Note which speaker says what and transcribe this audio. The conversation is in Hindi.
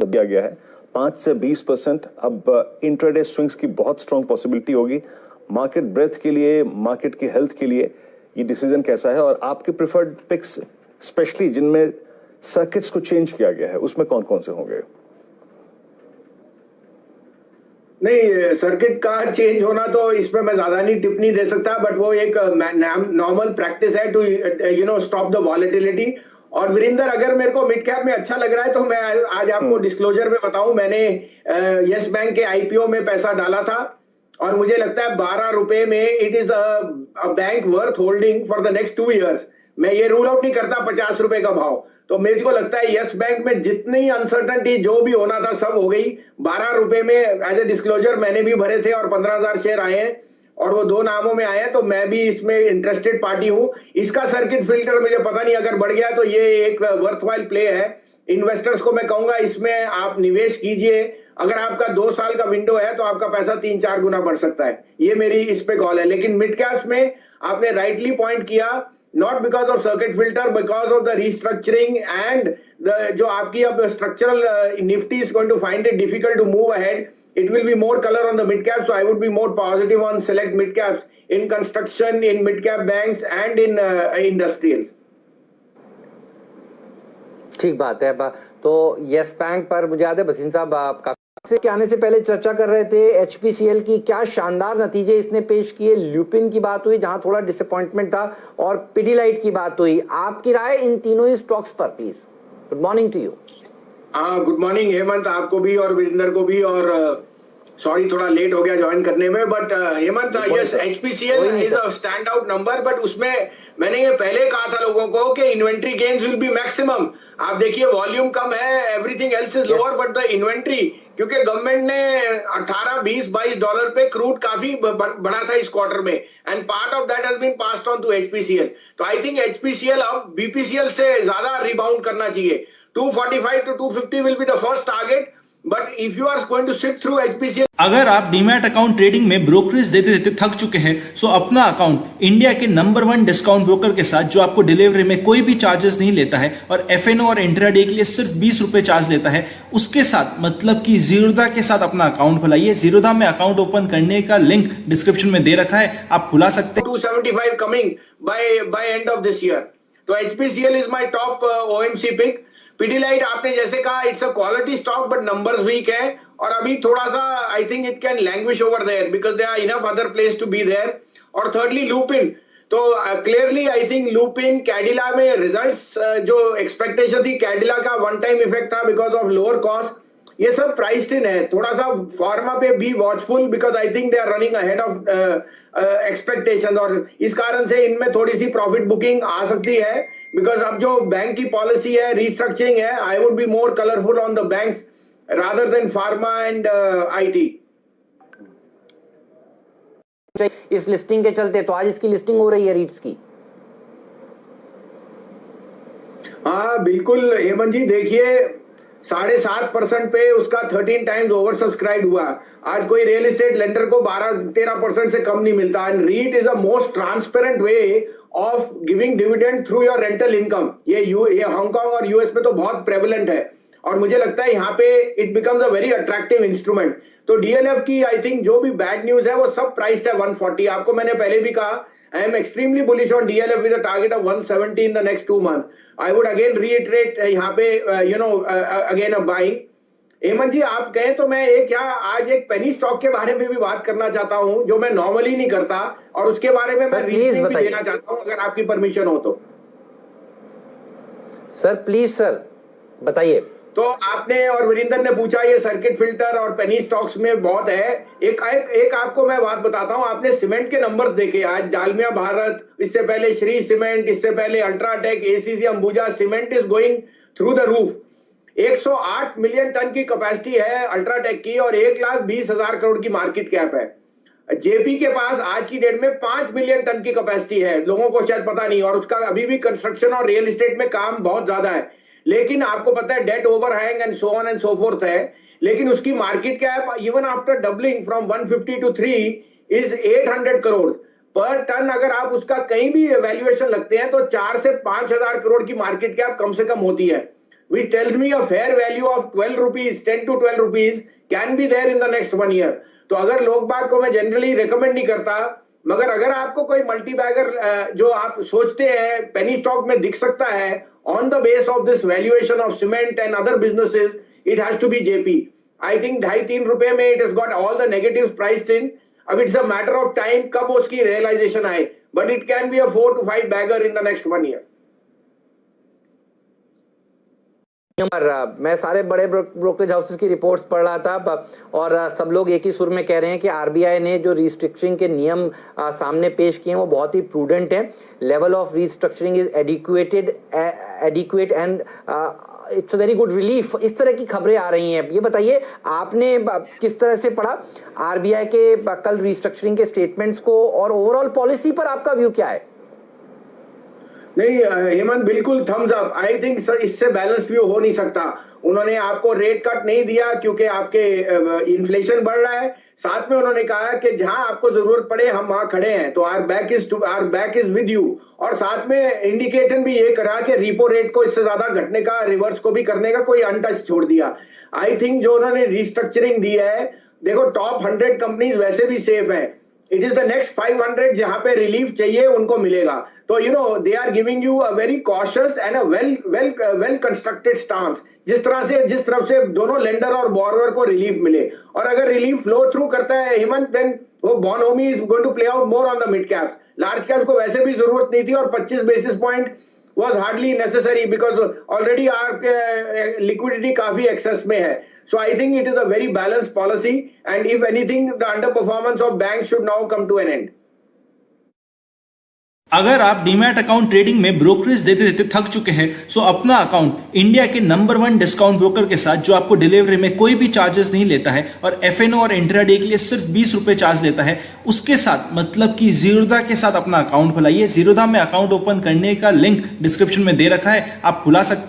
Speaker 1: दिया गया है 5 से 20%। अब इंट्राडे स्विंग्स की बहुत स्ट्रांग पॉसिबिलिटी होगी। मार्केट ब्रेथ के लिए, मार्केट की हेल्थ के लिए ये डिसीजन कैसा है, और आपके प्रिफर्ड पिक्स स्पेशली जिनमें सर्किट्स को चेंज किया गया है उसमें कौन कौन से होंगे?
Speaker 2: नहीं, सर्किट का चेंज होना तो इसमें मैं ज्यादा नहीं टिप्पणी दे सकता, बट वो एक नॉर्मल प्रैक्टिस है टू स्टॉप द वॉलेटिलिटी। और वीरेंद्र, अगर मेरे को मिड कैप में अच्छा लग रहा है तो मैं आज आपको डिस्क्लोजर में बताऊं, मैंने यस बैंक के आईपीओ में पैसा डाला था और मुझे लगता है 12 रुपए में it is a bank worth holding for the next 2 years. मैं ये रूल आउट नहीं करता 50 रुपए का भाव, तो मेरे को लगता है यस बैंक में जितनी अनसर्टेनिटी जो भी होना था सब हो गई। 12 रुपए में एज ए डिस्क्लोजर मैंने भी भरे थे और 15,000 शेयर आए हैं और वो 2 नामों में आए हैं, तो मैं भी इसमें इंटरेस्टेड पार्टी हूं। इसका सर्किट फिल्टर मुझे पता नहीं, अगर बढ़ गया तो ये एक वर्थवाइल प्ले है। इन्वेस्टर्स को मैं कहूंगा इसमें आप निवेश कीजिए। अगर आपका 2 साल का विंडो है तो आपका पैसा 3-4 गुना बढ़ सकता है। ये मेरी इस पे कॉल है। लेकिन मिड कैप्स में आपने राइटली पॉइंट किया, not because of circuit filter, because of the restructuring and जो आपकी अब structural Nifty is going to find it difficult to move ahead. It will be more color on the mid cap, so I would be more positive on select mid caps in construction, in mid cap banks and in industrials.
Speaker 3: ठीक बात है। तो यस बैंक पर मुझे याद है वसीम साहब आपका से के आने से पहले चर्चा कर रहे थे एचपीसीएल की, क्या शानदार नतीजे इसने पेश किए। ल्यूपिन की बात हुई जहां थोड़ा डिसअपॉइंटमेंट था, और पिडीलाइट की बात हुई। आपकी राय इन तीनों ही स्टॉक्स पर please. Good morning to you.
Speaker 2: Good morning Hemant, आपको भी और वीरेंद्र को भी। और सॉरी थोड़ा लेट हो गया ज्वाइन करने में, but Hemant, yes HPCL is a stand out number, but उसमें मैंने ये पहले कहा था लोगों को कि inventory gains will be maximum. आप देखिए वॉल्यूम कम है, everything else is lower, but the inventory, क्योंकि गवर्नमेंट ने 18, 20, 22 डॉलर पे क्रूड काफी बढ़ा था इस क्वार्टर में, and part of that has been passed on to HPCL. तो आई थिंक एचपीसीएल अब बीपीसीएल से ज्यादा रिबाउंड करना चाहिए। 245 to 250 will be the first target, but if you are going to sit through HPCL।
Speaker 4: अगर आप डीमैट अकाउंट ट्रेडिंग में ब्रोकरेज देते देते थक चुके हैं, तो अपना अकाउंट इंडिया के नंबर 1 डिस्काउंट ब्रोकर के साथ, जो आपको डिलीवरी में कोई भी चार्जेस नहीं लेता है और एफएनओ और इंट्राडे के लिए सिर्फ 20 रुपए चार्ज लेता है, उसके साथ मतलब कि जीरोधा के साथ अपना अकाउंट खुलाइए। जीरोधा में अकाउंट ओपन करने का लिंक डिस्क्रिप्शन में दे रखा है, आप खुला सकते हैं।
Speaker 2: 275 coming by end of this year. तो HPCL is my top OMC pick. Pidilite आपने जैसे कहा, it's a quality stock but numbers weak है, और अभी थोड़ा सा I think it can languish over there because there are enough other place to be there. और थर्डली लूपिन, तो clearly I think Lupin, Cadila में रिजल्ट्स जो एक्सपेक्टेशन थी, कैडिला का वन टाइम इफेक्ट था बिकॉज ऑफ लोअर कॉस्ट, ये सब प्राइस्ड इन है। थोड़ा सा फार्मा पे भी watchful because I think they are running ahead of expectation, और इस कारण से इनमें थोड़ी सी प्रॉफिट बुकिंग आ सकती है बिकॉज अब जो बैंक की पॉलिसी है, रीस्ट्रक्चरिंग है। I would be more colourful on the banks rather than pharma and IT.
Speaker 3: इस लिस्टिंग के चलते तो आज इसकी लिस्टिंग हो रही है रीट्स की।
Speaker 2: हाँ बिल्कुल हेमंत जी, देखिए 7.5% पे उसका 13 टाइम्स ओवर सब्सक्राइब हुआ। आज कोई रियल एस्टेट लेंडर को 12-13% से कम नहीं मिलता। And REIT is a most transparent way of giving dividend through your rental income. ये हांगकांग और यूएस में तो बहुत प्रेवलेंट है, और मुझे लगता है यहाँ पे it becomes a very attractive instrument. तो डीएलएफ की आई थिंक जो भी बैड न्यूज है वो सब प्राइस्ड है 140। आपको मैंने पहले भी कहा, I am extremely bullish on DLF with a target of 170 in the next 2 months. I would again reiterate यहाँ पे again a buying। हेमंत जी आप कहें तो मैं आज एक पेनी स्टॉक के बारे में भी बात करना चाहता हूं, जो मैं नॉर्मली नहीं करता, और उसके बारे में मैं रीजनिंग भी देना चाहता हूं अगर आपकी परमिशन हो तो।
Speaker 3: सर प्लीज सर बताइए।
Speaker 2: तो आपने और वीरेंद्र ने पूछा ये सर्किट फिल्टर और पेनी स्टॉक्स में बहुत है। एक आपको मैं बात बताता हूं, आपने सीमेंट के नंबर्स देखे आज, डालमिया भारत, इससे पहले श्री सीमेंट, इससे पहले UltraTech, ACC Ambuja, cement is going through the roof. 108 million ton की कैपेसिटी है अल्ट्राटेक की और 1,20,000 करोड़ की मार्केट कैप है। जेपी के पास आज की डेट में 5 मिलियन टन की कैपेसिटी है, लोगों को शायद पता नहीं, और उसका अभी भी कंस्ट्रक्शन और रियल एस्टेट में काम बहुत ज्यादा है। लेकिन आपको पता है debt overhang and so on and so forth है, लेकिन उसकी market cap even after doubling from 150 to 3 is 800 crore per ton. अगर आप उसका कहीं भी वैल्यूएशन लगते हैं तो 4 से 5,000 करोड़ की मार्केट कैप कम से कम होती है। which tells me a fair value of 12 rupees, 10 to 12 rupees can be there in the next 1 year. तो अगर लोग बाग को मैं जनरली रिकमेंड नहीं करता, मगर अगर आपको कोई मल्टी बैगर जो आप सोचते हैं पेनी स्टॉक में दिख सकता है on the base of this valuation of cement and other businesses, it has to be JP. I think 2.5-3 रुपए में it has got all the negatives priced in. अब it's a matter of time कब उसकी रियलाइजेशन आए, but it can be a 4 to 5 bagger in the next 1 year.
Speaker 3: मैं सारे बड़े ब्रोकरेज हाउसेस की रिपोर्ट्स पढ़ रहा था और सब लोग एक ही सुर में कह रहे हैं कि आरबीआई ने जो रीस्ट्रक्चरिंग के नियम सामने पेश किए हैं वो बहुत ही प्रूडेंट है. Level of restructuring is adequate and it's a very good relief. इस तरह की खबरें आ रही हैं. ये बताइए आपने किस तरह से पढ़ा आरबीआई के कल रीस्ट्रक्चरिंग के स्टेटमेंट्स को और ओवरऑल पॉलिसी पर आपका व्यू क्या है?
Speaker 2: नहीं हेमंत, बिल्कुल थम्स अप. आई थिंक इससे बैलेंस व्यू हो नहीं सकता. उन्होंने आपको रेट कट नहीं दिया क्योंकि आपके इन्फ्लेशन बढ़ रहा है. साथ में उन्होंने कहा कि जहां आपको जरूरत पड़े हम वहां खड़े हैं, तो our back is with you. और साथ में इंडिकेशन भी ये करा कि रिपो रेट को इससे ज्यादा घटने का, रिवर्स को भी करने का कोई अनटच छोड़ दिया. आई थिंक जो उन्होंने रिस्ट्रक्चरिंग दी है, देखो टॉप 100 कंपनीज वैसे भी सेफ है. इट इज द नेक्स्ट 500 जहां पे रिलीफ चाहिए उनको मिलेगा. तो they are giving you a very cautious and a well constructed stance, जिस तरफ से दोनों लेंडर और बोरोवर को रिलीफ मिले. और अगर रिलीफ फ्लो थ्रू करता है हेमंत, देन वो bonhomie is going to play out more on the mid cap. Large cap को वैसे भी जरूरत नहीं थी और 25 basis point was hardly necessary because already our liquidity काफी excess में है. So I think it is a very balanced policy, and if anything, the underperformance of banks should now come to an end.
Speaker 4: अगर आप डीमैट अकाउंट ट्रेडिंग में ब्रोकरेज देते देते थक चुके हैं, सो अपना अकाउंट इंडिया के नंबर 1 डिस्काउंट ब्रोकर के साथ जो आपको डिलीवरी में कोई भी चार्जेस नहीं लेता है और एफएनओ और इंट्राडे के लिए सिर्फ 20 रुपए चार्ज लेता है, उसके साथ मतलब कि जीरोधा के साथ अपना अकाउंट खुलाइए. जीरोधा में अकाउंट ओपन करने का लिंक डिस्क्रिप्शन में दे रखा है, आप खुला सकते हैं.